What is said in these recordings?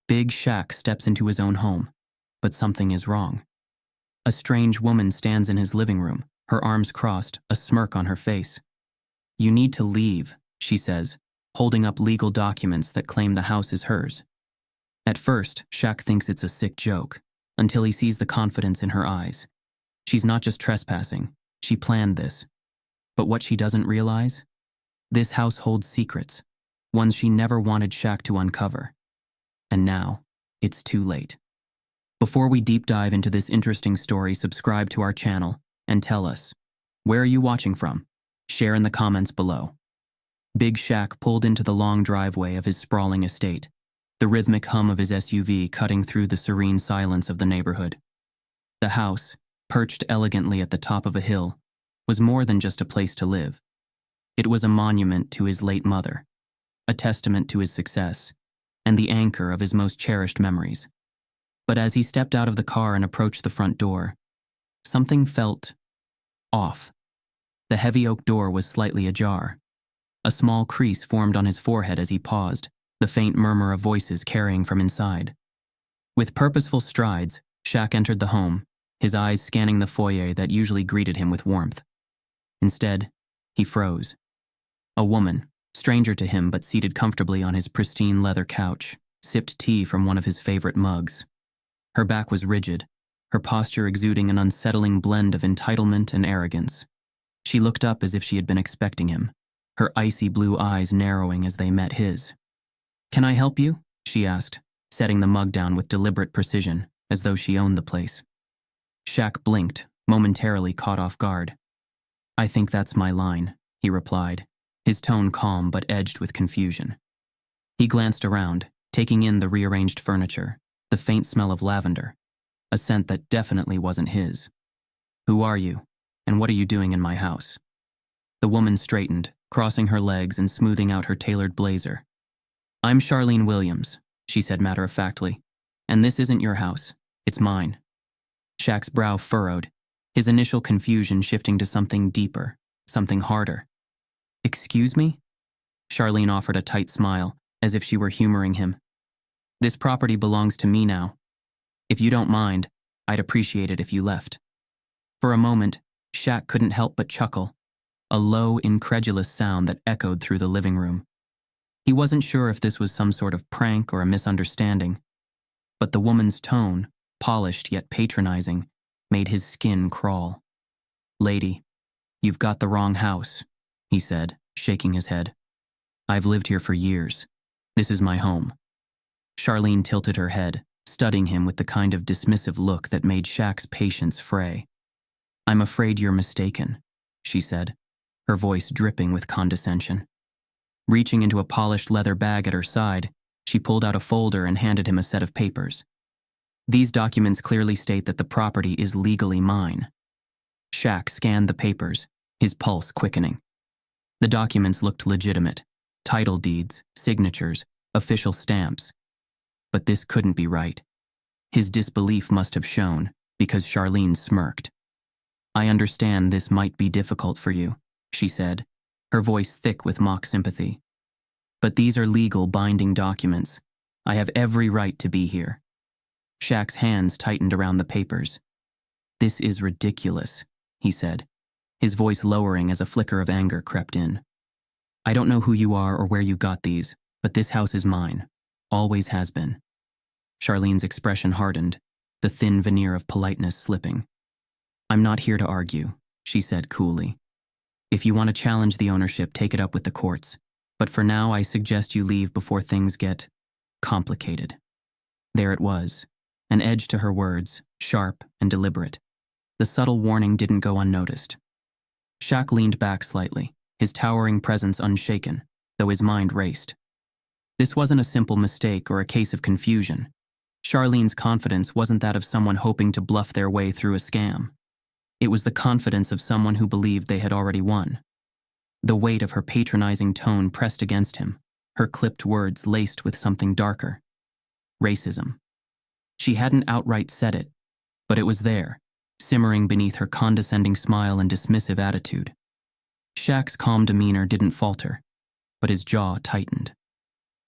Big Shaq steps into his own home, but something is wrong. A strange woman stands in his living room, her arms crossed, a smirk on her face. "You need to leave," she says, holding up legal documents that claim the house is hers. At first, Shaq thinks it's a sick joke, until he sees the confidence in her eyes. She's not just trespassing, she planned this. But what she doesn't realize? This house holds secrets, ones she never wanted Shaq to uncover. And now, it's too late. Before we deep dive into this interesting story, subscribe to our channel and tell us, where are you watching from? Share in the comments below. Big Shaq pulled into the long driveway of his sprawling estate, the rhythmic hum of his SUV cutting through the serene silence of the neighborhood. The house, perched elegantly at the top of a hill, was more than just a place to live. It was a monument to his late mother, a testament to his success, and the anchor of his most cherished memories. But as he stepped out of the car and approached the front door, something felt off. The heavy oak door was slightly ajar. A small crease formed on his forehead as he paused, the faint murmur of voices carrying from inside. With purposeful strides, Shaq entered the home, his eyes scanning the foyer that usually greeted him with warmth. Instead, he froze. A woman, stranger to him but seated comfortably on his pristine leather couch, sipped tea from one of his favorite mugs. Her back was rigid, her posture exuding an unsettling blend of entitlement and arrogance. She looked up as if she had been expecting him, her icy blue eyes narrowing as they met his. "Can I help you?" she asked, setting the mug down with deliberate precision, as though she owned the place. Shaq blinked, momentarily caught off guard. "I think that's my line," he replied, his tone calm but edged with confusion. He glanced around, taking in the rearranged furniture, the faint smell of lavender, a scent that definitely wasn't his. "Who are you, and what are you doing in my house?" The woman straightened, crossing her legs and smoothing out her tailored blazer. "I'm Charlene Williams," she said matter-of-factly, "and this isn't your house, it's mine." Shaq's brow furrowed, his initial confusion shifting to something deeper, something harder. "Excuse me?" Charlene offered a tight smile, as if she were humoring him. "This property belongs to me now. If you don't mind, I'd appreciate it if you left." For a moment, Shaq couldn't help but chuckle, a low, incredulous sound that echoed through the living room. He wasn't sure if this was some sort of prank or a misunderstanding, but the woman's tone, polished yet patronizing, made his skin crawl. "Lady, you've got the wrong house," he said, shaking his head. "I've lived here for years. This is my home." Charlene tilted her head, studying him with the kind of dismissive look that made Shaq's patience fray. "I'm afraid you're mistaken," she said, her voice dripping with condescension. Reaching into a polished leather bag at her side, she pulled out a folder and handed him a set of papers. "These documents clearly state that the property is legally mine." Shaq scanned the papers, his pulse quickening. The documents looked legitimate: title deeds, signatures, official stamps. But this couldn't be right. His disbelief must have shown, because Charlene smirked. "I understand this might be difficult for you," she said, her voice thick with mock sympathy. "But these are legal, binding documents. I have every right to be here." Shaq's hands tightened around the papers. "This is ridiculous," he said, his voice lowering as a flicker of anger crept in. "I don't know who you are or where you got these, but this house is mine. Always has been." Charlene's expression hardened, the thin veneer of politeness slipping. "I'm not here to argue," she said coolly. "If you want to challenge the ownership, take it up with the courts. But for now, I suggest you leave before things get complicated." There it was, an edge to her words, sharp and deliberate. The subtle warning didn't go unnoticed. Shaq leaned back slightly, his towering presence unshaken, though his mind raced. This wasn't a simple mistake or a case of confusion. Charlene's confidence wasn't that of someone hoping to bluff their way through a scam. It was the confidence of someone who believed they had already won. The weight of her patronizing tone pressed against him, her clipped words laced with something darker. Racism. She hadn't outright said it, but it was there, simmering beneath her condescending smile and dismissive attitude. Shaq's calm demeanor didn't falter, but his jaw tightened.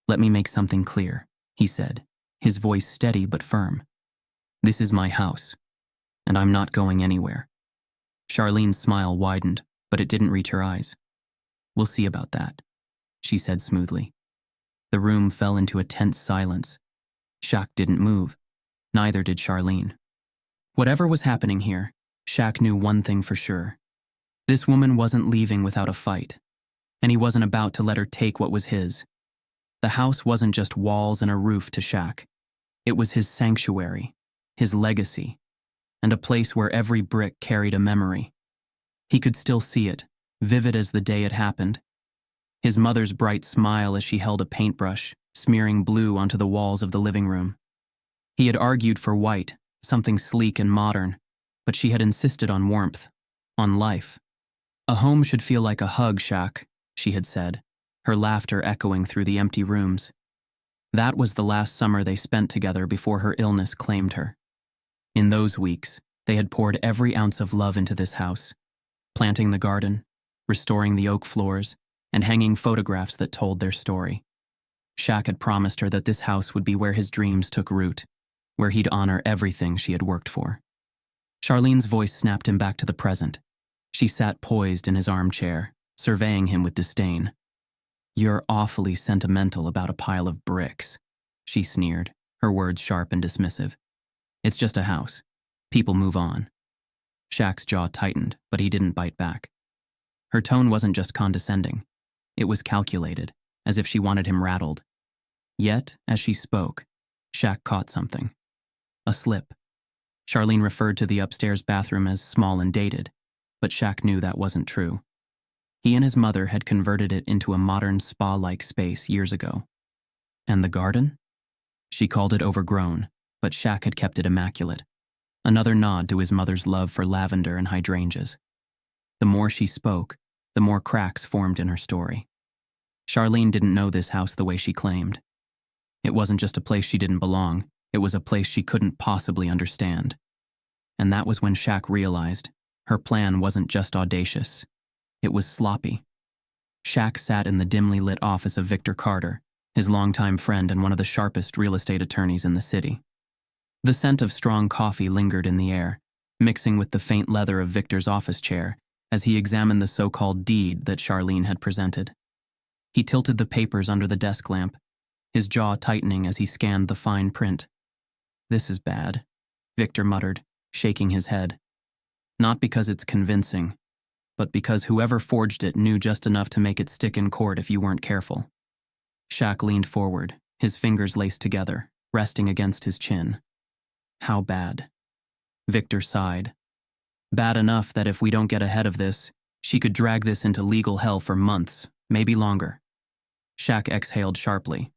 "Let me make something clear," he said, his voice steady but firm. "This is my house, and I'm not going anywhere." Charlene's smile widened, but it didn't reach her eyes. "We'll see about that," she said smoothly. The room fell into a tense silence. Shaq didn't move. Neither did Charlene. Whatever was happening here, Shaq knew one thing for sure. This woman wasn't leaving without a fight, and he wasn't about to let her take what was his. The house wasn't just walls and a roof to Shaq. It was his sanctuary, his legacy, and a place where every brick carried a memory. He could still see it, vivid as the day it happened. His mother's bright smile as she held a paintbrush, smearing blue onto the walls of the living room. He had argued for white, something sleek and modern, but she had insisted on warmth, on life. "A home should feel like a hug, Shaq," she had said, her laughter echoing through the empty rooms. That was the last summer they spent together before her illness claimed her. In those weeks, they had poured every ounce of love into this house, planting the garden, restoring the oak floors, and hanging photographs that told their story. Shaq had promised her that this house would be where his dreams took root, where he'd honor everything she had worked for. Charlene's voice snapped him back to the present. She sat poised in his armchair, surveying him with disdain. "You're awfully sentimental about a pile of bricks," she sneered, her words sharp and dismissive. "It's just a house. People move on." Shaq's jaw tightened, but he didn't bite back. Her tone wasn't just condescending. It was calculated, as if she wanted him rattled. Yet, as she spoke, Shaq caught something. A slip. Charlene referred to the upstairs bathroom as small and dated, but Shaq knew that wasn't true. He and his mother had converted it into a modern spa-like space years ago. And the garden? She called it overgrown, but Shaq had kept it immaculate. Another nod to his mother's love for lavender and hydrangeas. The more she spoke, the more cracks formed in her story. Charlene didn't know this house the way she claimed. It wasn't just a place she didn't belong, it was a place she couldn't possibly understand. And that was when Shaq realized her plan wasn't just audacious, it was sloppy. Shaq sat in the dimly lit office of Victor Carter, his longtime friend and one of the sharpest real estate attorneys in the city. The scent of strong coffee lingered in the air, mixing with the faint leather of Victor's office chair as he examined the so-called deed that Charlene had presented. He tilted the papers under the desk lamp, his jaw tightening as he scanned the fine print. "This is bad," Victor muttered, shaking his head. "Not because it's convincing, but because whoever forged it knew just enough to make it stick in court if you weren't careful." Shaq leaned forward, his fingers laced together, resting against his chin. "How bad?" Victor sighed. "Bad enough that if we don't get ahead of this, she could drag this into legal hell for months, maybe longer." Shaq exhaled sharply.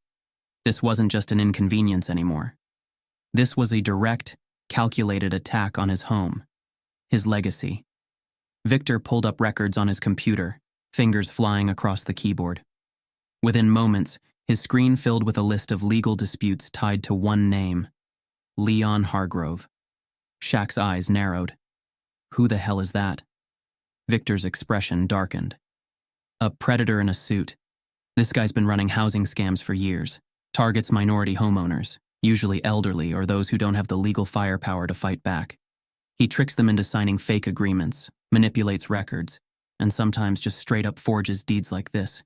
This wasn't just an inconvenience anymore. This was a direct, calculated attack on his home, his legacy. Victor pulled up records on his computer, fingers flying across the keyboard. Within moments, his screen filled with a list of legal disputes tied to one name: Leon Hargrove. Shaq's eyes narrowed. "Who the hell is that?" Victor's expression darkened. "A predator in a suit. This guy's been running housing scams for years. Targets minority homeowners, usually elderly or those who don't have the legal firepower to fight back. He tricks them into signing fake agreements, manipulates records, and sometimes just straight up forges deeds like this."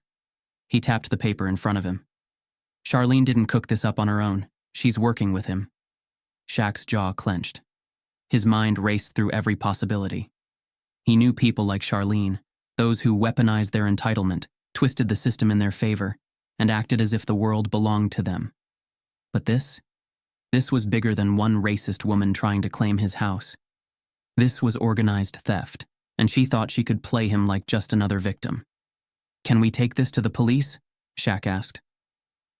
He tapped the paper in front of him. "Charlene didn't cook this up on her own. She's working with him." Shaq's jaw clenched. His mind raced through every possibility. He knew people like Charlene, those who weaponized their entitlement, twisted the system in their favor, and acted as if the world belonged to them. But this was bigger than one racist woman trying to claim his house. This was organized theft, and she thought she could play him like just another victim. "Can we take this to the police?" Shaq asked.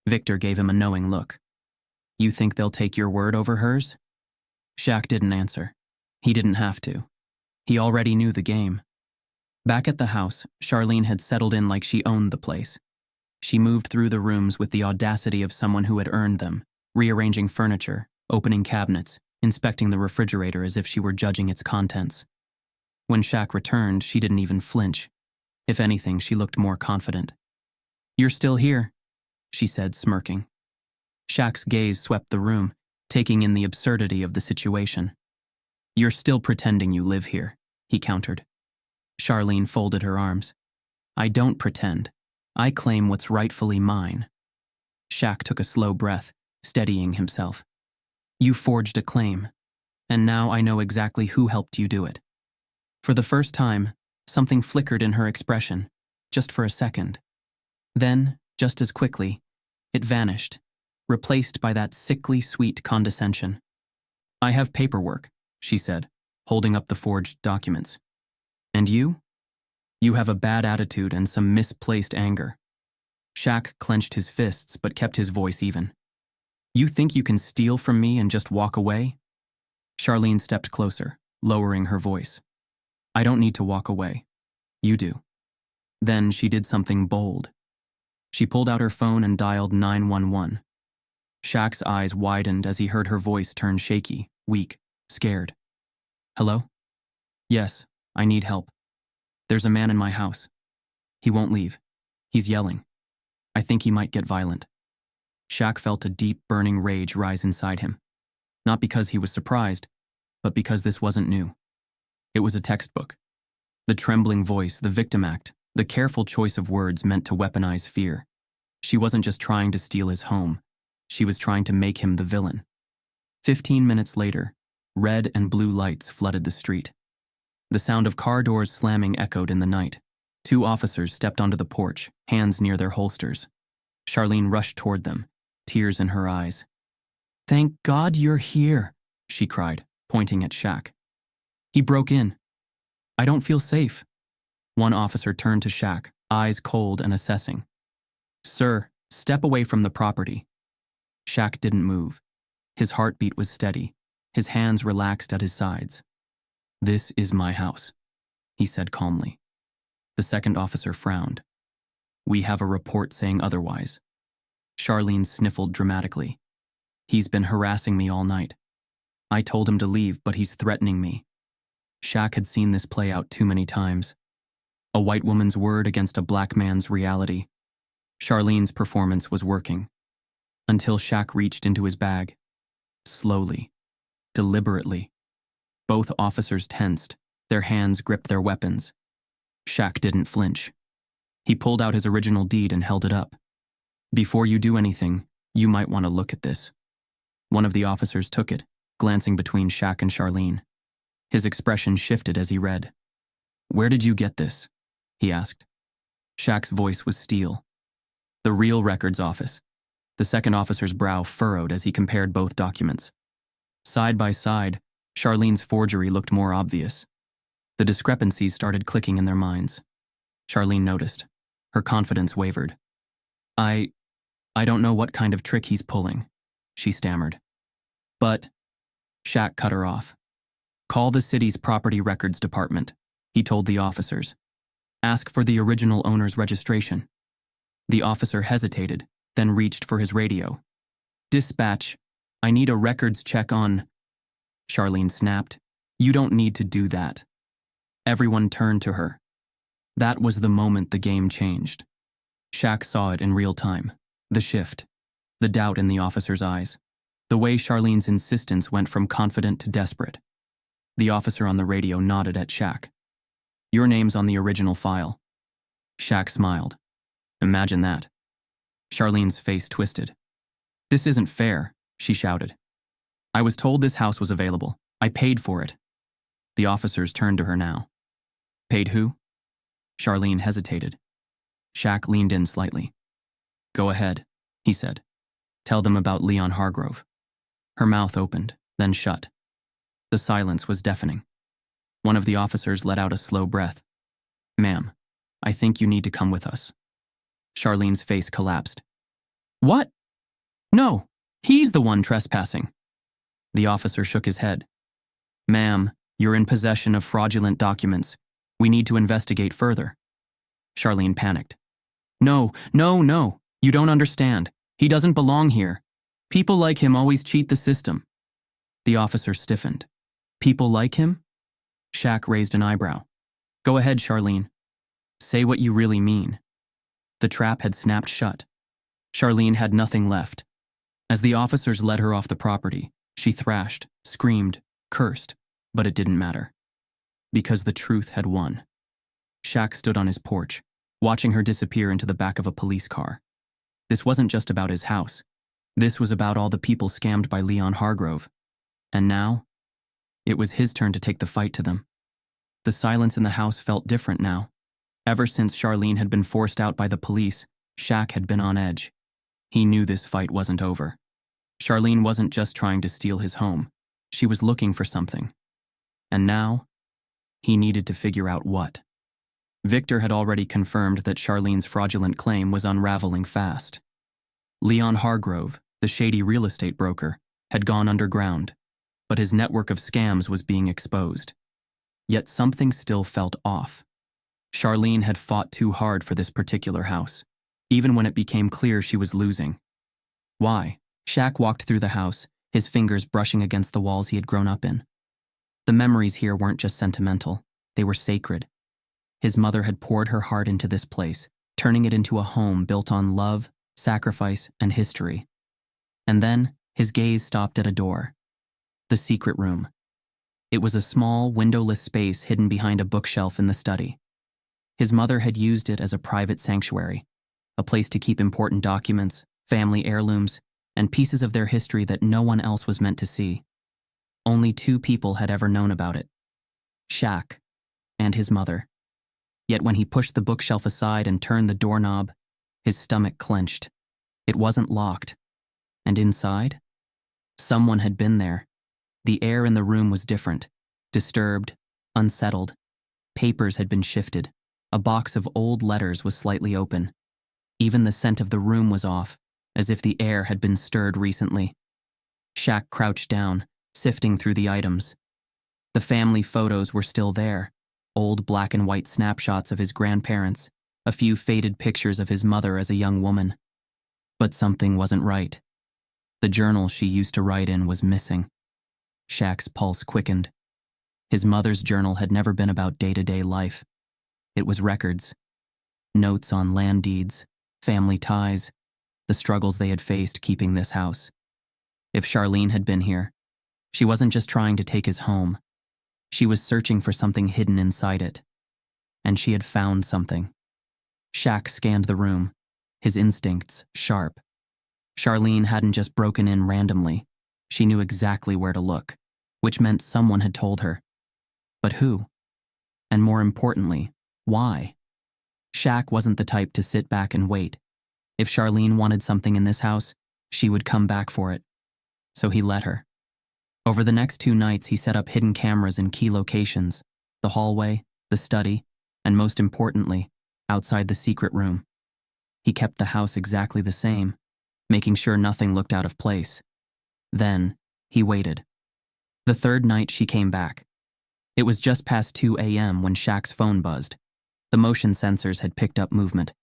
Victor gave him a knowing look. "You think they'll take your word over hers?" Shaq didn't answer. He didn't have to. He already knew the game. Back at the house, Charlene had settled in like she owned the place. She moved through the rooms with the audacity of someone who had earned them, rearranging furniture, opening cabinets, inspecting the refrigerator as if she were judging its contents. When Shaq returned, she didn't even flinch. If anything, she looked more confident. "You're still here," she said, smirking. Shaq's gaze swept the room, taking in the absurdity of the situation. "You're still pretending you live here," he countered. Charlene folded her arms. "I don't pretend. I claim what's rightfully mine." Shaq took a slow breath, steadying himself. "You forged a claim, and now I know exactly who helped you do it." For the first time, something flickered in her expression, just for a second. Then, just as quickly, it vanished, replaced by that sickly sweet condescension. "I have paperwork," she said, holding up the forged documents. "And you? You have a bad attitude and some misplaced anger." Shaq clenched his fists but kept his voice even. "You think you can steal from me and just walk away?" Charlene stepped closer, lowering her voice. "I don't need to walk away. You do." Then she did something bold. She pulled out her phone and dialed 911. Shaq's eyes widened as he heard her voice turn shaky, weak, scared. "Hello? Yes, I need help. There's a man in my house. He won't leave. He's yelling. I think he might get violent." Shaq felt a deep, burning rage rise inside him. Not because he was surprised, but because this wasn't new. It was a textbook. The trembling voice, the victim act, the careful choice of words meant to weaponize fear. She wasn't just trying to steal his home. She was trying to make him the villain. 15 minutes later, red and blue lights flooded the street. The sound of car doors slamming echoed in the night. 2 officers stepped onto the porch, hands near their holsters. Charlene rushed toward them, tears in her eyes. "Thank God you're here," she cried, pointing at Shaq. "He broke in. I don't feel safe." One officer turned to Shaq, eyes cold and assessing. "Sir, step away from the property." Shaq didn't move. His heartbeat was steady, his hands relaxed at his sides. "This is my house," he said calmly. The second officer frowned. "We have a report saying otherwise." Charlene sniffled dramatically. "He's been harassing me all night. I told him to leave, but he's threatening me." Shaq had seen this play out too many times. A white woman's word against a black man's reality. Charlene's performance was working. Until Shaq reached into his bag. Slowly. Deliberately. Both officers tensed, their hands gripped their weapons. Shaq didn't flinch. He pulled out his original deed and held it up. "Before you do anything, you might want to look at this." One of the officers took it, glancing between Shaq and Charlene. His expression shifted as he read. "Where did you get this?" he asked. Shaq's voice was steel. "The real records office." The second officer's brow furrowed as he compared both documents. Side by side, Charlene's forgery looked more obvious. The discrepancies started clicking in their minds. Charlene noticed. Her confidence wavered. I don't know what kind of trick he's pulling," she stammered. "But," Shaq cut her off. "Call the city's property records department," he told the officers. "Ask for the original owner's registration." The officer hesitated, then reached for his radio. "Dispatch, I need a records check on..." Charlene snapped. "You don't need to do that." Everyone turned to her. That was the moment the game changed. Shaq saw it in real time. The shift. The doubt in the officer's eyes. The way Charlene's insistence went from confident to desperate. The officer on the radio nodded at Shaq. "Your name's on the original file." Shaq smiled. "Imagine that." Charlene's face twisted. "This isn't fair," she shouted. "I was told this house was available. I paid for it." The officers turned to her now. "Paid who?" Charlene hesitated. Shaq leaned in slightly. "Go ahead," he said. "Tell them about Leon Hargrove." Her mouth opened, then shut. The silence was deafening. One of the officers let out a slow breath. "Ma'am, I think you need to come with us." Charlene's face collapsed. "What? No, he's the one trespassing." The officer shook his head. "Ma'am, you're in possession of fraudulent documents. We need to investigate further." Charlene panicked. No, you don't understand. He doesn't belong here. People like him always cheat the system." The officer stiffened. "People like him?" Shaq raised an eyebrow. "Go ahead, Charlene. Say what you really mean." The trap had snapped shut. Charlene had nothing left. As the officers led her off the property, she thrashed, screamed, cursed, but it didn't matter. Because the truth had won. Shaq stood on his porch, watching her disappear into the back of a police car. This wasn't just about his house. This was about all the people scammed by Leon Hargrove. And now, it was his turn to take the fight to them. The silence in the house felt different now. Ever since Charlene had been forced out by the police, Shaq had been on edge. He knew this fight wasn't over. Charlene wasn't just trying to steal his home. She was looking for something. And now, he needed to figure out what. Victor had already confirmed that Charlene's fraudulent claim was unraveling fast. Leon Hargrove, the shady real estate broker, had gone underground, but his network of scams was being exposed. Yet something still felt off. Charlene had fought too hard for this particular house, even when it became clear she was losing. Why? Shaq walked through the house, his fingers brushing against the walls he had grown up in. The memories here weren't just sentimental, they were sacred. His mother had poured her heart into this place, turning it into a home built on love, sacrifice, and history. And then, his gaze stopped at a door. The secret room. It was a small, windowless space hidden behind a bookshelf in the study. His mother had used it as a private sanctuary, a place to keep important documents, family heirlooms, and pieces of their history that no one else was meant to see. Only 2 people had ever known about it: Shaq and his mother. Yet when he pushed the bookshelf aside and turned the doorknob, his stomach clenched. It wasn't locked. And inside? Someone had been there. The air in the room was different, disturbed, unsettled. Papers had been shifted. A box of old letters was slightly open. Even the scent of the room was off, as if the air had been stirred recently. Shaq crouched down, sifting through the items. The family photos were still there, old black and white snapshots of his grandparents, a few faded pictures of his mother as a young woman. But something wasn't right. The journal she used to write in was missing. Shaq's pulse quickened. His mother's journal had never been about day-to-day life. It was records. Notes on land deeds, family ties, the struggles they had faced keeping this house. If Charlene had been here, she wasn't just trying to take his home. She was searching for something hidden inside it. And she had found something. Shaq scanned the room, his instincts sharp. Charlene hadn't just broken in randomly. She knew exactly where to look, which meant someone had told her. But who? And more importantly, why? Shaq wasn't the type to sit back and wait. If Charlene wanted something in this house, she would come back for it. So he let her. Over the next 2 nights, he set up hidden cameras in key locations: the hallway, the study, and most importantly, outside the secret room. He kept the house exactly the same, making sure nothing looked out of place. Then, he waited. The 3rd night, she came back. It was just past 2 a.m. when Shaq's phone buzzed. The motion sensors had picked up movement.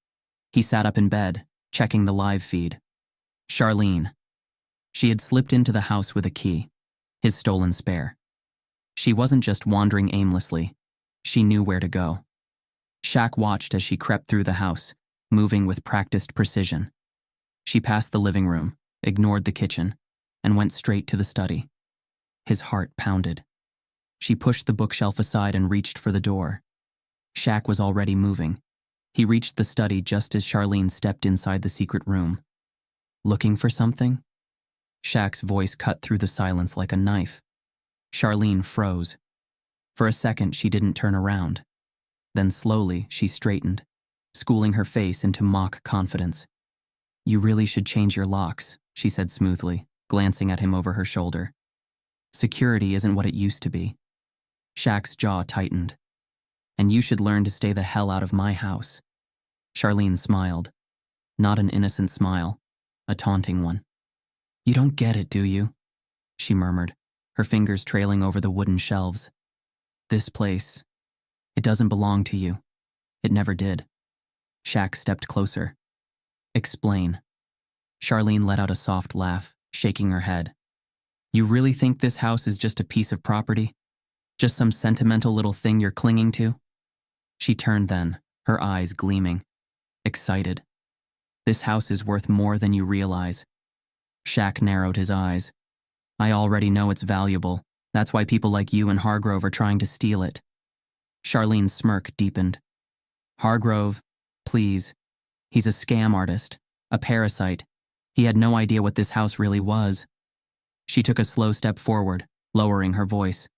He sat up in bed, checking the live feed. Charlene. She had slipped into the house with a key, his stolen spare. She wasn't just wandering aimlessly. She knew where to go. Shaq watched as she crept through the house, moving with practiced precision. She passed the living room, ignored the kitchen, and went straight to the study. His heart pounded. She pushed the bookshelf aside and reached for the door. Shaq was already moving. He reached the study just as Charlene stepped inside the secret room. Looking for something? Shaq's voice cut through the silence like a knife. Charlene froze. For a second, she didn't turn around. Then slowly, she straightened, schooling her face into mock confidence. "You really should change your locks," she said smoothly, glancing at him over her shoulder. "Security isn't what it used to be." Shaq's jaw tightened. "And you should learn to stay the hell out of my house." Charlene smiled. Not an innocent smile, a taunting one. "You don't get it, do you?" she murmured, her fingers trailing over the wooden shelves. "This place, it doesn't belong to you. It never did." Shaq stepped closer. "Explain." Charlene let out a soft laugh, shaking her head. "You really think this house is just a piece of property? Just some sentimental little thing you're clinging to?" She turned then, her eyes gleaming. Excited. "This house is worth more than you realize. Shaq narrowed his eyes. I already know it's valuable. That's why people like you and Hargrove are trying to steal it. Charlene's smirk deepened. Hargrove, please. He's a scam artist, a parasite. He had no idea what this house really was. She took a slow step forward, lowering her voice.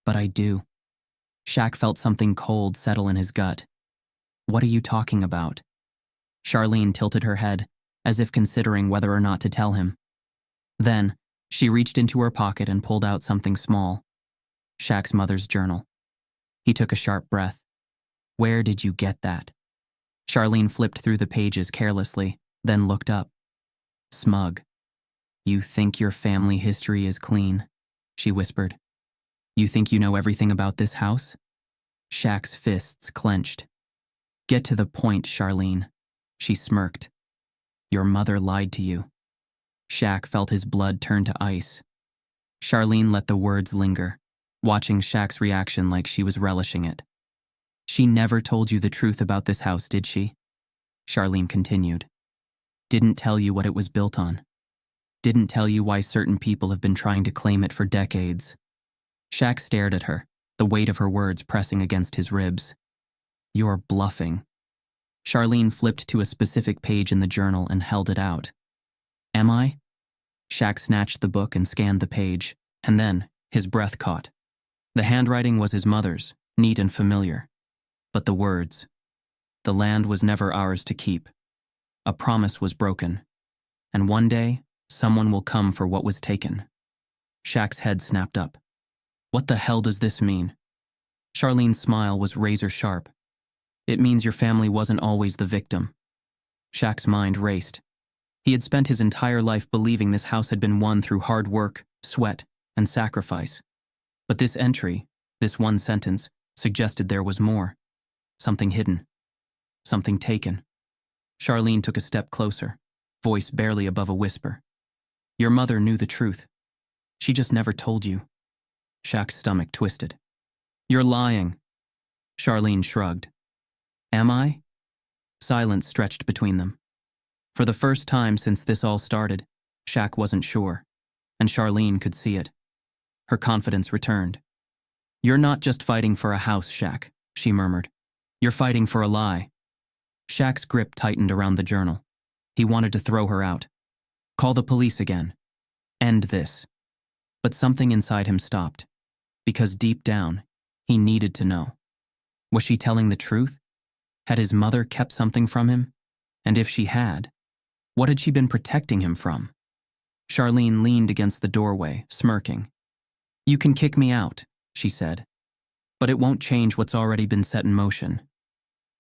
But I do. Shaq felt something cold settle in his gut. What are you talking about? Charlene tilted her head, as if considering whether or not to tell him. Then, she reached into her pocket and pulled out something small. Shaq's mother's journal. He took a sharp breath. Where did you get that? Charlene flipped through the pages carelessly, then looked up. Smug. You think your family history is clean, she whispered. You think you know everything about this house? Shaq's fists clenched. Get to the point, Charlene. She smirked. Your mother lied to you. Shaq felt his blood turn to ice. Charlene let the words linger, watching Shaq's reaction like she was relishing it. She never told you the truth about this house, did she? Charlene continued. Didn't tell you what it was built on. Didn't tell you why certain people have been trying to claim it for decades. Shaq stared at her, the weight of her words pressing against his ribs. You're bluffing. Charlene flipped to a specific page in the journal and held it out. Am I? Shaq snatched the book and scanned the page, and then his breath caught. The handwriting was his mother's, neat and familiar. But the words. The land was never ours to keep. A promise was broken. And one day, someone will come for what was taken. Shaq's head snapped up. What the hell does this mean? Charlene's smile was razor sharp. It means your family wasn't always the victim. Shaq's mind raced. He had spent his entire life believing this house had been won through hard work, sweat, and sacrifice. But this entry, this one sentence, suggested there was more. Something hidden. Something taken. Charlene took a step closer, voice barely above a whisper. Your mother knew the truth. She just never told you. Shaq's stomach twisted. You're lying. Charlene shrugged. Am I? Silence stretched between them. For the first time since this all started, Shaq wasn't sure, and Charlene could see it. Her confidence returned. You're not just fighting for a house, Shaq, she murmured. You're fighting for a lie. Shaq's grip tightened around the journal. He wanted to throw her out. Call the police again. End this. But something inside him stopped. Because deep down, he needed to know. Was she telling the truth? Had his mother kept something from him? And if she had, what had she been protecting him from? Charlene leaned against the doorway, smirking. You can kick me out, she said. But it won't change what's already been set in motion.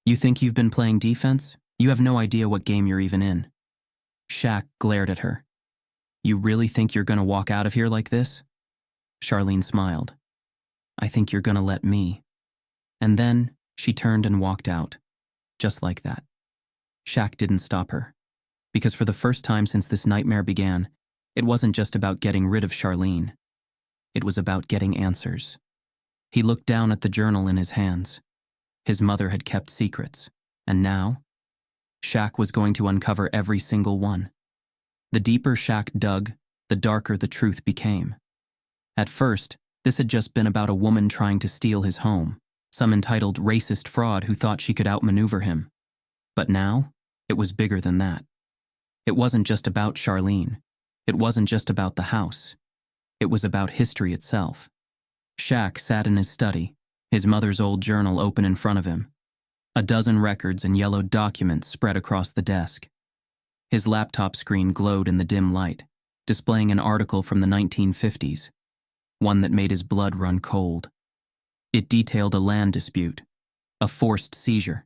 You think you've been playing defense? You have no idea what game you're even in. Shaq glared at her. You really think you're gonna walk out of here like this? Charlene smiled. I think you're gonna let me. And then she turned and walked out. Just like that. Shaq didn't stop her. Because for the first time since this nightmare began, it wasn't just about getting rid of Charlene. It was about getting answers. He looked down at the journal in his hands. His mother had kept secrets, and now, Shaq was going to uncover every single one. The deeper Shaq dug, the darker the truth became. At first, this had just been about a woman trying to steal his home, some entitled racist fraud who thought she could outmaneuver him. But now, it was bigger than that. It wasn't just about Charlene. It wasn't just about the house. It was about history itself. Shaq sat in his study, his mother's old journal open in front of him. A dozen records and yellowed documents spread across the desk. His laptop screen glowed in the dim light, displaying an article from the 1950s, one that made his blood run cold. It detailed a land dispute, a forced seizure,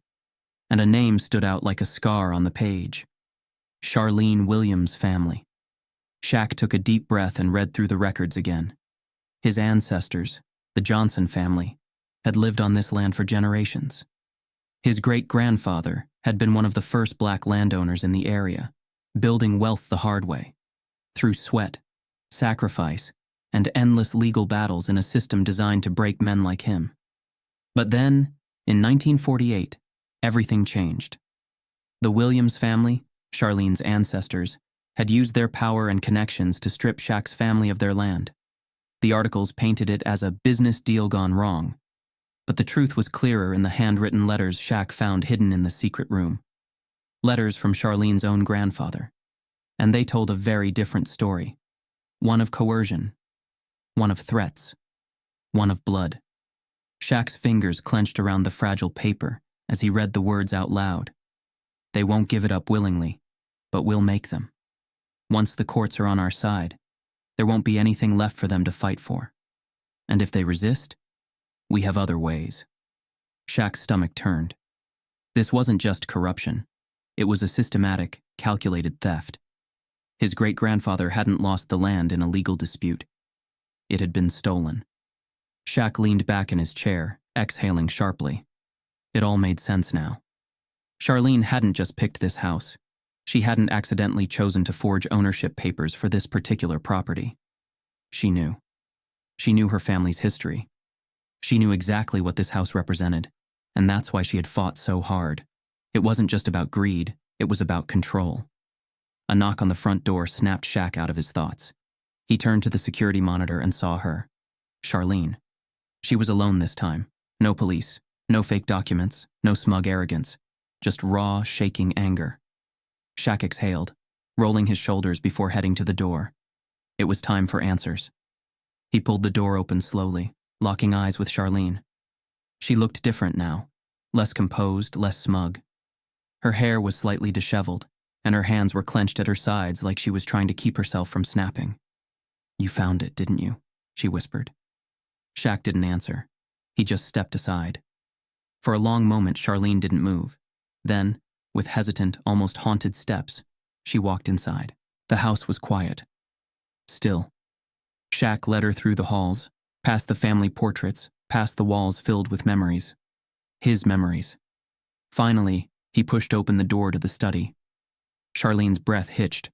and a name stood out like a scar on the page. Charlene Williams' family. Shaq took a deep breath and read through the records again. His ancestors, the Johnson family, had lived on this land for generations. His great-grandfather had been one of the first black landowners in the area, building wealth the hard way, through sweat, sacrifice, and endless legal battles in a system designed to break men like him. But then, in 1948, everything changed. The Williams family, Charlene's ancestors, had used their power and connections to strip Shaq's family of their land. The articles painted it as a business deal gone wrong, but the truth was clearer in the handwritten letters Shaq found hidden in the secret room. Letters from Charlene's own grandfather. And they told a very different story. One of coercion. One of threats. One of blood. Shaq's fingers clenched around the fragile paper as he read the words out loud. They won't give it up willingly, but we'll make them. Once the courts are on our side, there won't be anything left for them to fight for. And if they resist, we have other ways. Shaq's stomach turned. This wasn't just corruption. It was a systematic, calculated theft. His great-grandfather hadn't lost the land in a legal dispute. It had been stolen. Shaq leaned back in his chair, exhaling sharply. It all made sense now. Charlene hadn't just picked this house. She hadn't accidentally chosen to forge ownership papers for this particular property. She knew. She knew her family's history. She knew exactly what this house represented, and that's why she had fought so hard. It wasn't just about greed, it was about control. A knock on the front door snapped Shaq out of his thoughts. He turned to the security monitor and saw her. Charlene. She was alone this time. No police, no fake documents, no smug arrogance. Just raw, shaking anger. Shaq exhaled, rolling his shoulders before heading to the door. It was time for answers. He pulled the door open slowly, locking eyes with Charlene. She looked different now, less composed, less smug. Her hair was slightly disheveled, and her hands were clenched at her sides like she was trying to keep herself from snapping. "You found it, didn't you?" she whispered. Shaq didn't answer. He just stepped aside. For a long moment, Charlene didn't move. Then, with hesitant, almost haunted steps, she walked inside. The house was quiet. Still. Shaq led her through the halls, past the family portraits, past the walls filled with memories. His memories. Finally, he pushed open the door to the study. Charlene's breath hitched.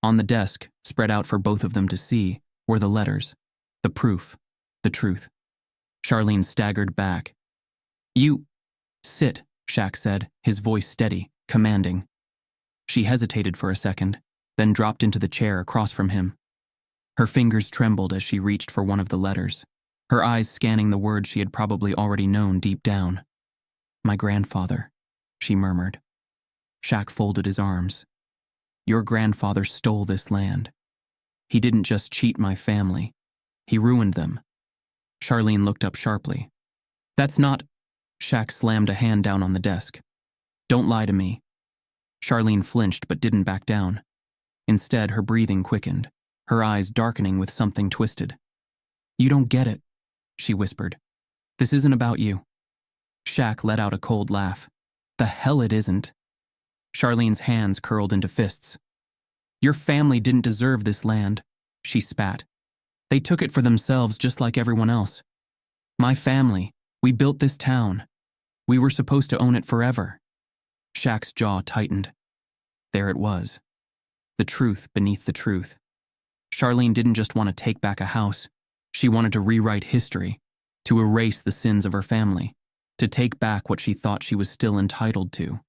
On the desk, spread out for both of them to see, were the letters, the proof, the truth. Charlene staggered back. "You... sit," Shaq said, his voice steady, commanding. She hesitated for a second, then dropped into the chair across from him. Her fingers trembled as she reached for one of the letters, her eyes scanning the words she had probably already known deep down. "My grandfather," she murmured. Shaq folded his arms. "Your grandfather stole this land. He didn't just cheat my family. He ruined them." Charlene looked up sharply. "That's not..." Shaq slammed a hand down on the desk. "Don't lie to me." Charlene flinched but didn't back down. Instead, her breathing quickened, her eyes darkening with something twisted. "You don't get it," she whispered. "This isn't about you." Shaq let out a cold laugh. "The hell it isn't." Charlene's hands curled into fists. "Your family didn't deserve this land," she spat. "They took it for themselves just like everyone else. My family, we built this town. We were supposed to own it forever." Shaq's jaw tightened. There it was. The truth beneath the truth. Charlene didn't just want to take back a house. She wanted to rewrite history, to erase the sins of her family, to take back what she thought she was still entitled to.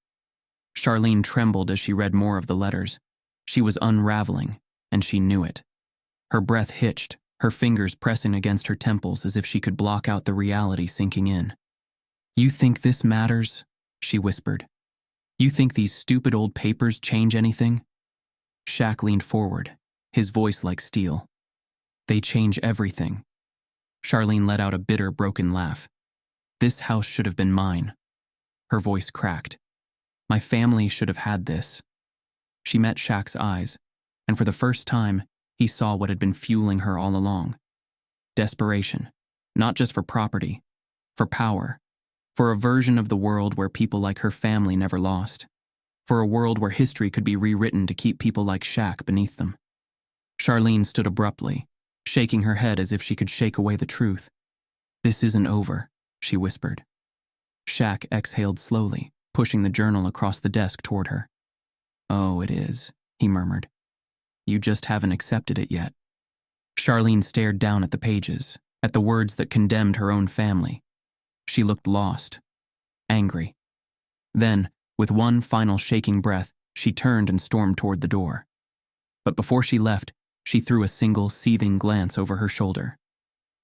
Charlene trembled as she read more of the letters. She was unraveling, and she knew it. Her breath hitched, her fingers pressing against her temples as if she could block out the reality sinking in. "You think this matters?" she whispered. "You think these stupid old papers change anything?" Shaq leaned forward, his voice like steel. "They change everything." Charlene let out a bitter, broken laugh. "This house should have been mine." Her voice cracked. "My family should have had this." She met Shaq's eyes, and for the first time, he saw what had been fueling her all along. Desperation, not just for property, for power, for a version of the world where people like her family never lost, for a world where history could be rewritten to keep people like Shaq beneath them. Charlene stood abruptly, shaking her head as if she could shake away the truth. "This isn't over," she whispered. Shaq exhaled slowly, pushing the journal across the desk toward her. "Oh, it is," he murmured. "You just haven't accepted it yet." Charlene stared down at the pages, at the words that condemned her own family. She looked lost, angry. Then, with one final shaking breath, she turned and stormed toward the door. But before she left, she threw a single, seething glance over her shoulder.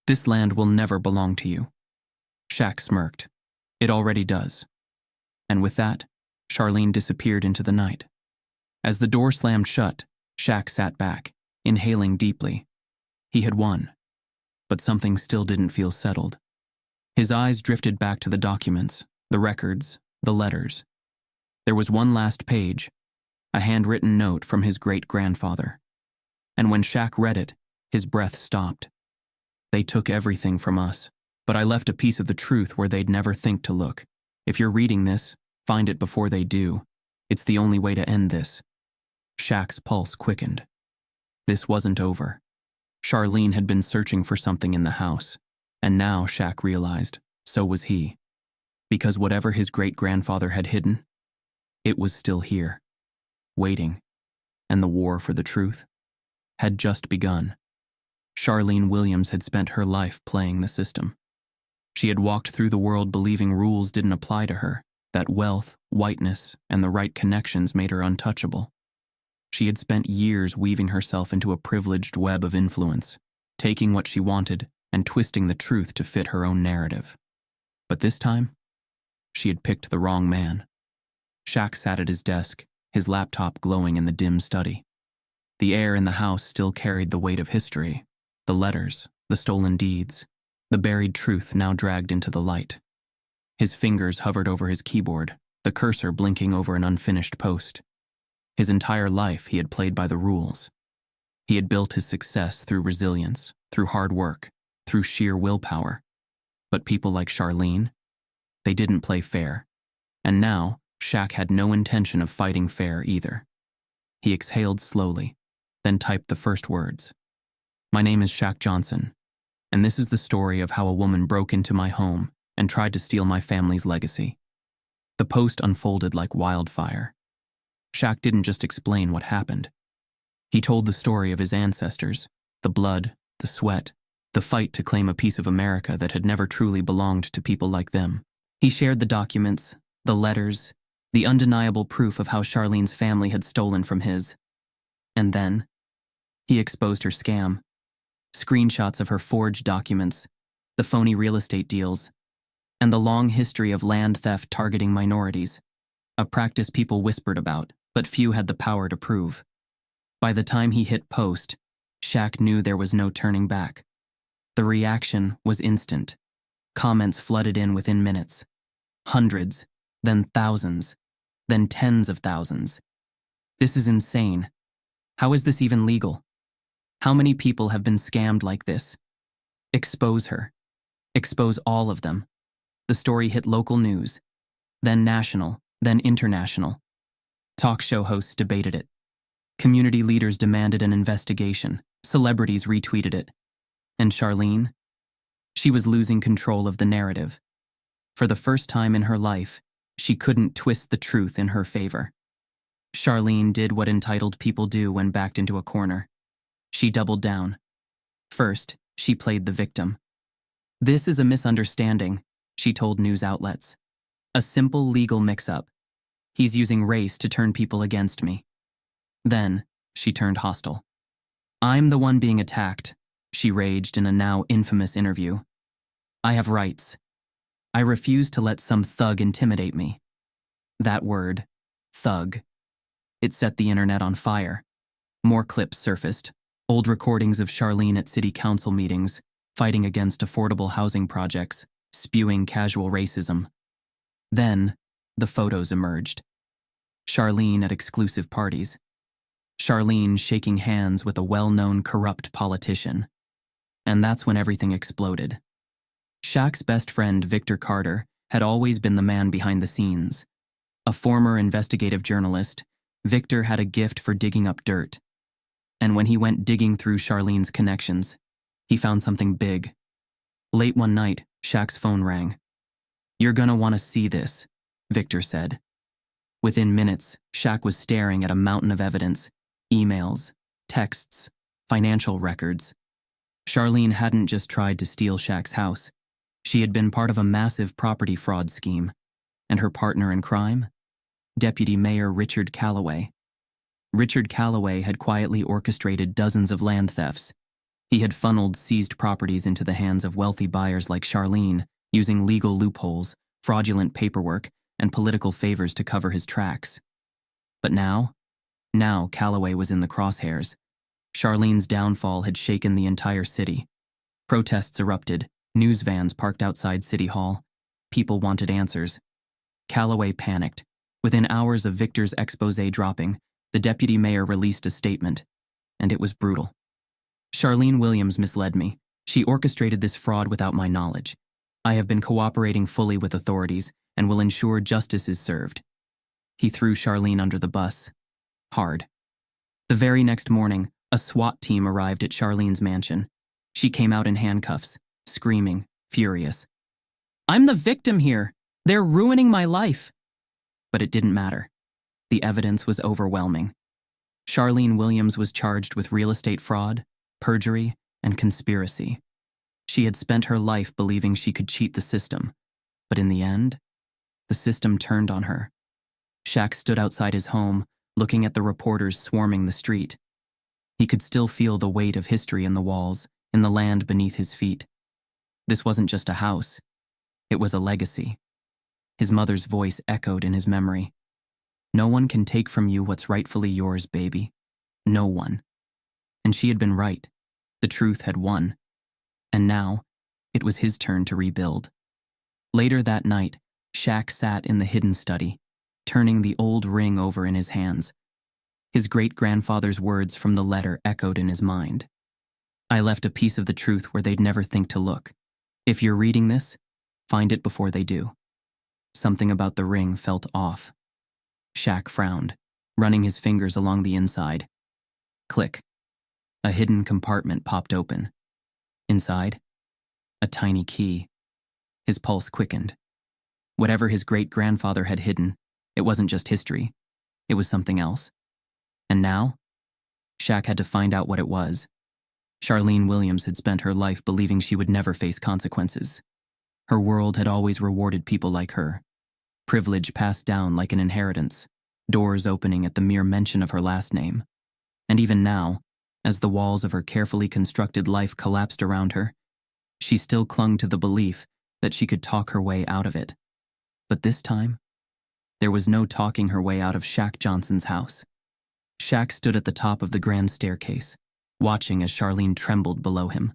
"This land will never belong to you." Shaq smirked. "It already does." And with that, Charlene disappeared into the night. As the door slammed shut, Shaq sat back, inhaling deeply. He had won. But something still didn't feel settled. His eyes drifted back to the documents, the records, the letters. There was one last page, a handwritten note from his great-grandfather. And when Shaq read it, his breath stopped. "They took everything from us, but I left a piece of the truth where they'd never think to look. If you're reading this, find it before they do. It's the only way to end this." Shaq's pulse quickened. This wasn't over. Charlene had been searching for something in the house, and now Shaq realized, so was he. Because whatever his great-grandfather had hidden, it was still here, waiting, and the war for the truth had just begun. Charlene Williams had spent her life playing the system. She had walked through the world believing rules didn't apply to her, that wealth, whiteness, and the right connections made her untouchable. She had spent years weaving herself into a privileged web of influence, taking what she wanted and twisting the truth to fit her own narrative. But this time, she had picked the wrong man. Shaq sat at his desk, his laptop glowing in the dim study. The air in the house still carried the weight of history, the letters, the stolen deeds, the buried truth now dragged into the light. His fingers hovered over his keyboard, the cursor blinking over an unfinished post. His entire life he had played by the rules. He had built his success through resilience, through hard work, through sheer willpower. But people like Charlene, they didn't play fair. And now, Shaq had no intention of fighting fair either. He exhaled slowly, then typed the first words. "My name is Shaq Johnson, and this is the story of how a woman broke into my home and tried to steal my family's legacy." The post unfolded like wildfire. Shaq didn't just explain what happened. He told the story of his ancestors, the blood, the sweat, the fight to claim a piece of America that had never truly belonged to people like them. He shared the documents, the letters, the undeniable proof of how Charlene's family had stolen from his. And then, he exposed her scam. Screenshots of her forged documents, the phony real estate deals, and the long history of land theft targeting minorities, a practice people whispered about, but few had the power to prove. By the time he hit post, Shaq knew there was no turning back. The reaction was instant. Comments flooded in within minutes. Hundreds, then thousands, then tens of thousands. "This is insane. How is this even legal? How many people have been scammed like this? Expose her. Expose all of them." The story hit local news, then national, then international. Talk show hosts debated it. Community leaders demanded an investigation. Celebrities retweeted it. And Charlene? She was losing control of the narrative. For the first time in her life, she couldn't twist the truth in her favor. Charlene did what entitled people do when backed into a corner. She doubled down. First, she played the victim. "This is a misunderstanding," she told news outlets. "A simple legal mix-up. He's using race to turn people against me." Then, she turned hostile. "I'm the one being attacked," she raged in a now infamous interview. "I have rights. I refuse to let some thug intimidate me." That word, thug. It set the internet on fire. More clips surfaced, old recordings of Charlene at city council meetings, fighting against affordable housing projects, spewing casual racism. Then, the photos emerged. Charlene at exclusive parties. Charlene shaking hands with a well-known corrupt politician. And that's when everything exploded. Shaq's best friend, Victor Carter, had always been the man behind the scenes. A former investigative journalist, Victor had a gift for digging up dirt. And when he went digging through Charlene's connections, he found something big. Late one night, Shaq's phone rang. "You're gonna want to see this," Victor said. Within minutes, Shaq was staring at a mountain of evidence, emails, texts, financial records. Charlene hadn't just tried to steal Shaq's house. She had been part of a massive property fraud scheme. And her partner in crime? Deputy Mayor Richard Calloway. Richard Calloway had quietly orchestrated dozens of land thefts. He had funneled seized properties into the hands of wealthy buyers like Charlene, using legal loopholes, fraudulent paperwork, and political favors to cover his tracks. But now Calloway was in the crosshairs. Charlene's downfall had shaken the entire city. Protests erupted, news vans parked outside City Hall. People wanted answers. Calloway panicked. Within hours of Victor's expose dropping, the deputy mayor released a statement, and it was brutal. Charlene Williams misled me. She orchestrated this fraud without my knowledge. I have been cooperating fully with authorities and will ensure justice is served. He threw Charlene under the bus. Hard. The very next morning, a SWAT team arrived at Charlene's mansion. She came out in handcuffs, screaming, furious. "I'm the victim here. They're ruining my life." But it didn't matter. The evidence was overwhelming. Charlene Williams was charged with real estate fraud, perjury, and conspiracy. She had spent her life believing she could cheat the system, but in the end, the system turned on her. Shaq stood outside his home, looking at the reporters swarming the street. He could still feel the weight of history in the walls, in the land beneath his feet. This wasn't just a house. It was a legacy. His mother's voice echoed in his memory. "No one can take from you what's rightfully yours, baby. No one." And she had been right. The truth had won. And now, it was his turn to rebuild. Later that night, Shaq sat in the hidden study, turning the old ring over in his hands. His great-grandfather's words from the letter echoed in his mind. "I left a piece of the truth where they'd never think to look. If you're reading this, find it before they do." Something about the ring felt off. Shaq frowned, running his fingers along the inside. Click. A hidden compartment popped open. Inside, a tiny key. His pulse quickened. Whatever his great-grandfather had hidden, it wasn't just history. It was something else. And now, Shaq had to find out what it was. Charlene Williams had spent her life believing she would never face consequences. Her world had always rewarded people like her. Privilege passed down like an inheritance, doors opening at the mere mention of her last name. And even now, as the walls of her carefully constructed life collapsed around her, she still clung to the belief that she could talk her way out of it. But this time, there was no talking her way out of Shaq Johnson's house. Shaq stood at the top of the grand staircase, watching as Charlene trembled below him.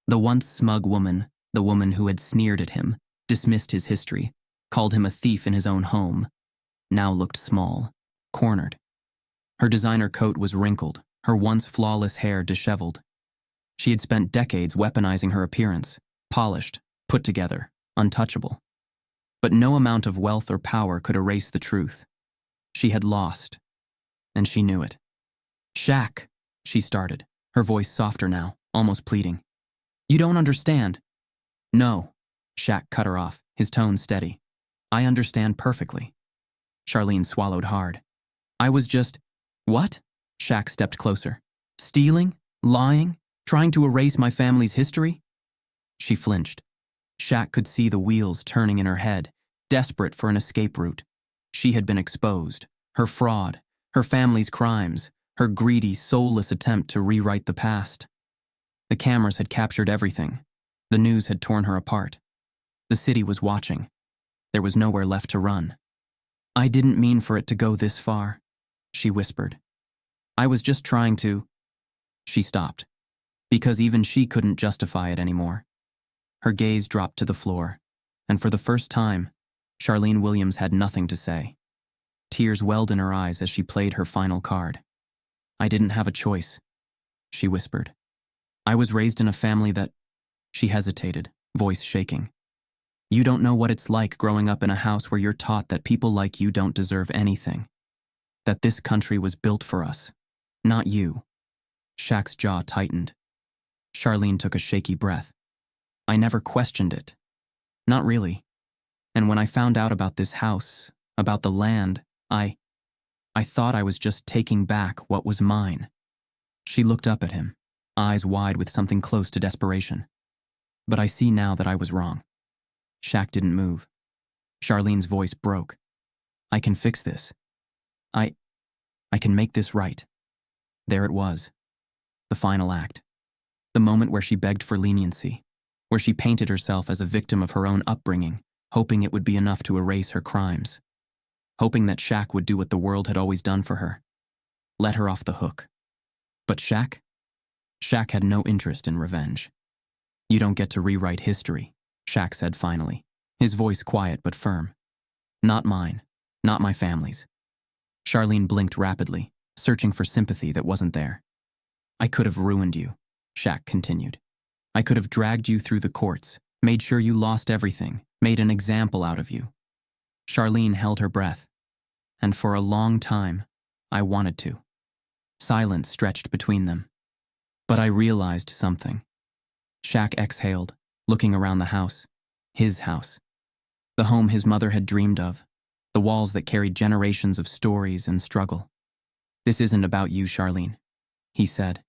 The once smug woman, the woman who had sneered at him, dismissed his history, called him a thief in his own home, now looked small, cornered. Her designer coat was wrinkled, her once flawless hair disheveled. She had spent decades weaponizing her appearance, polished, put together, untouchable. But no amount of wealth or power could erase the truth. She had lost, and she knew it. "Shaq," she started, her voice softer now, almost pleading. "You don't understand." "No," Shaq cut her off, his tone steady. "I understand perfectly." Charlene swallowed hard. "I was just..." "What?" Shaq stepped closer. "Stealing? Lying? Trying to erase my family's history?" She flinched. Shaq could see the wheels turning in her head, desperate for an escape route. She had been exposed. Her fraud, her family's crimes, her greedy, soulless attempt to rewrite the past. The cameras had captured everything. The news had torn her apart. The city was watching. There was nowhere left to run. "I didn't mean for it to go this far," she whispered. "I was just trying to..." She stopped, because even she couldn't justify it anymore. Her gaze dropped to the floor, and for the first time, Charlene Williams had nothing to say. Tears welled in her eyes as she played her final card. "I didn't have a choice," she whispered. "I was raised in a family that..." She hesitated, voice shaking. "You don't know what it's like growing up in a house where you're taught that people like you don't deserve anything. That this country was built for us, not you." Shaq's jaw tightened. Charlene took a shaky breath. "I never questioned it. Not really. And when I found out about this house, about the land, I thought I was just taking back what was mine." She looked up at him, eyes wide with something close to desperation. "But I see now that I was wrong." Shaq didn't move. Charlene's voice broke. "I can fix this. I I can make this right. There it was. The final act. The moment where she begged for leniency, where she painted herself as a victim of her own upbringing, hoping it would be enough to erase her crimes, hoping that Shaq would do what the world had always done for her, let her off the hook. But Shaq? Shaq had no interest in revenge. You don't get to rewrite history, Shaq said finally, his voice quiet but firm. Not mine, not my family's. Charlene blinked rapidly, searching for sympathy that wasn't there. I could have ruined you, Shaq continued. I could have dragged you through the courts, made sure you lost everything, made an example out of you. Charlene held her breath, and for a long time, I wanted to. Silence stretched between them. But I realized something. Shaq exhaled, looking around the house. His house. The home his mother had dreamed of. The walls that carried generations of stories and struggle. This isn't about you, Charlene, he said.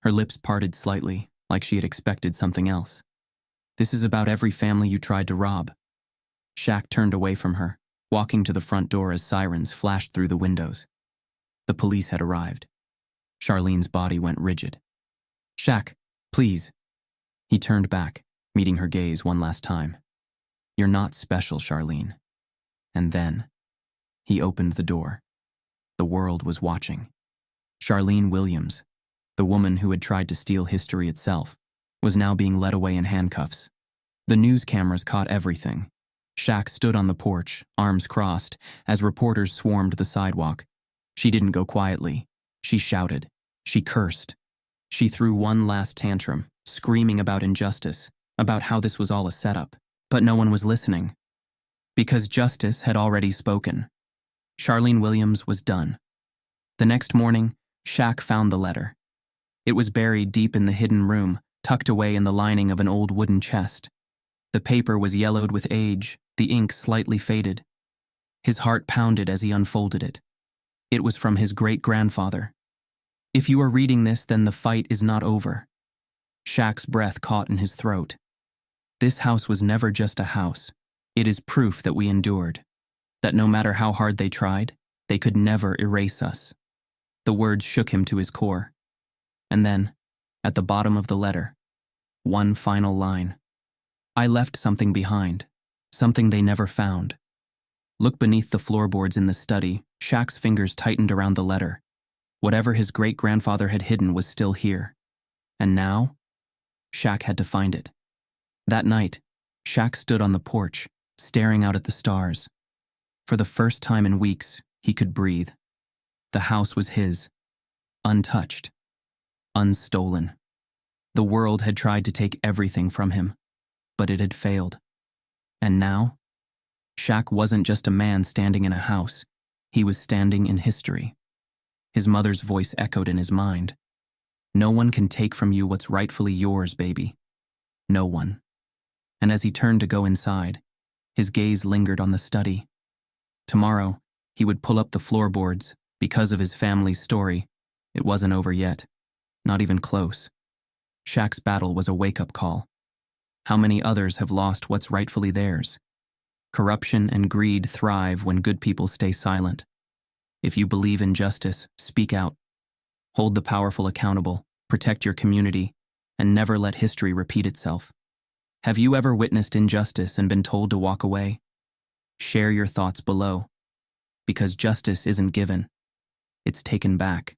Her lips parted slightly, like she had expected something else. This is about every family you tried to rob. Shaq turned away from her, walking to the front door as sirens flashed through the windows. The police had arrived. Charlene's body went rigid. Shaq, please. He turned back, meeting her gaze one last time. You're not special, Charlene. And then, he opened the door. The world was watching. Charlene Williams, the woman who had tried to steal history itself, was now being led away in handcuffs. The news cameras caught everything. Shaq stood on the porch, arms crossed, as reporters swarmed the sidewalk. She didn't go quietly. She shouted. She cursed. She threw one last tantrum, screaming about injustice, about how this was all a setup. But no one was listening. Because justice had already spoken. Charlene Williams was done. The next morning, Shaq found the letter. It was buried deep in the hidden room, tucked away in the lining of an old wooden chest. The paper was yellowed with age, the ink slightly faded. His heart pounded as he unfolded it. It was from his great-grandfather. If you are reading this, then the fight is not over. Shaq's breath caught in his throat. This house was never just a house. It is proof that we endured. That no matter how hard they tried, they could never erase us. The words shook him to his core. And then, at the bottom of the letter, one final line. I left something behind, something they never found. Look beneath the floorboards in the study. Shaq's fingers tightened around the letter. Whatever his great-grandfather had hidden was still here. And now, Shaq had to find it. That night, Shaq stood on the porch, staring out at the stars. For the first time in weeks, he could breathe. The house was his, untouched, unstolen. The world had tried to take everything from him, but it had failed. And now, Shaq wasn't just a man standing in a house. He was standing in history. His mother's voice echoed in his mind. No one can take from you what's rightfully yours, baby. No one. And as he turned to go inside, his gaze lingered on the study. Tomorrow, he would pull up the floorboards. Because of his family's story, it wasn't over yet. Not even close. Shaq's battle was a wake-up call. How many others have lost what's rightfully theirs? Corruption and greed thrive when good people stay silent. If you believe in justice, speak out. Hold the powerful accountable, protect your community, and never let history repeat itself. Have you ever witnessed injustice and been told to walk away? Share your thoughts below. Because justice isn't given, it's taken back.